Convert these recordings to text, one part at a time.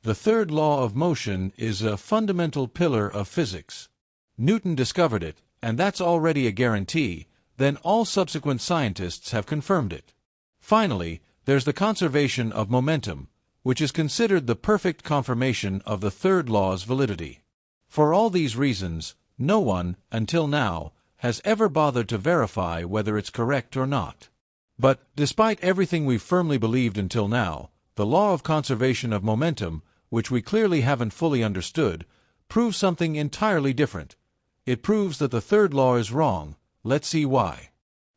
The third law of motion is a fundamental pillar of physics. Newton discovered it, and that's already a guarantee. Then all subsequent scientists have confirmed it. Finally, there's the conservation of momentum, which is considered the perfect confirmation of the third law's validity. For all these reasons, no one, until now, has ever bothered to verify whether it's correct or not. But, despite everything we've firmly believed until now, the law of conservation of momentum, which we clearly haven't fully understood, proves something entirely different. It proves that the third law is wrong. Let's see why.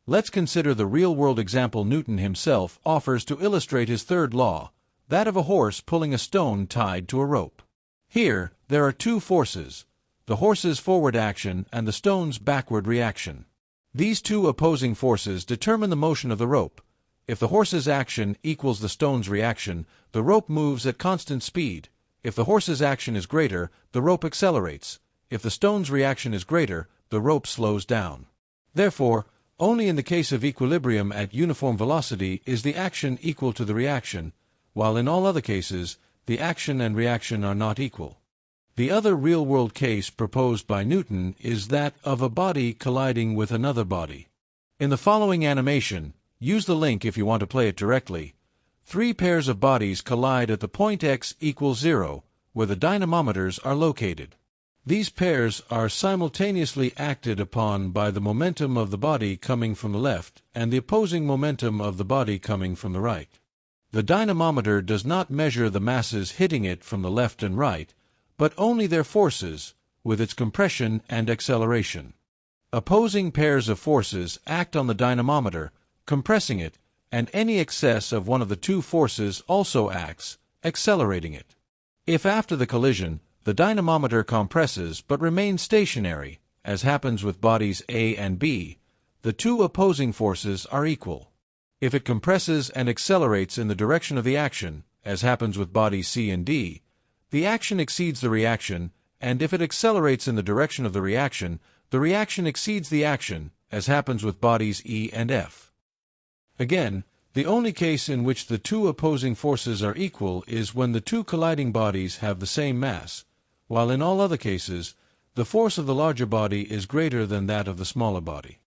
Let's consider the real-world example Newton himself offers to illustrate his third law, that of a horse pulling a stone tied to a rope. Here, there are two forces, the horse's forward action and the stone's backward reaction. These two opposing forces determine the motion of the rope. If the horse's action equals the stone's reaction, the rope moves at constant speed. If the horse's action is greater, the rope accelerates. If the stone's reaction is greater, the rope slows down. Therefore, only in the case of equilibrium at uniform velocity is the action equal to the reaction, while in all other cases, the action and reaction are not equal. The other real-world case proposed by Newton is that of a body colliding with another body. In the following animation, use the link if you want to play it directly. 3 pairs of bodies collide at the point x equals 0, where the dynamometers are located. These pairs are simultaneously acted upon by the momentum of the body coming from the left and the opposing momentum of the body coming from the right. The dynamometer does not measure the masses hitting it from the left and right, but only their forces, with its compression and acceleration. Opposing pairs of forces act on the dynamometer, compressing it, and any excess of one of the two forces also acts, accelerating it. If after the collision, the dynamometer compresses but remains stationary, as happens with bodies A and B, the two opposing forces are equal. If it compresses and accelerates in the direction of the action, as happens with bodies C and D, the action exceeds the reaction, and if it accelerates in the direction of the reaction exceeds the action, as happens with bodies E and F. Again, the only case in which the two opposing forces are equal is when the two colliding bodies have the same mass, while in all other cases, the force of the larger body is greater than that of the smaller body.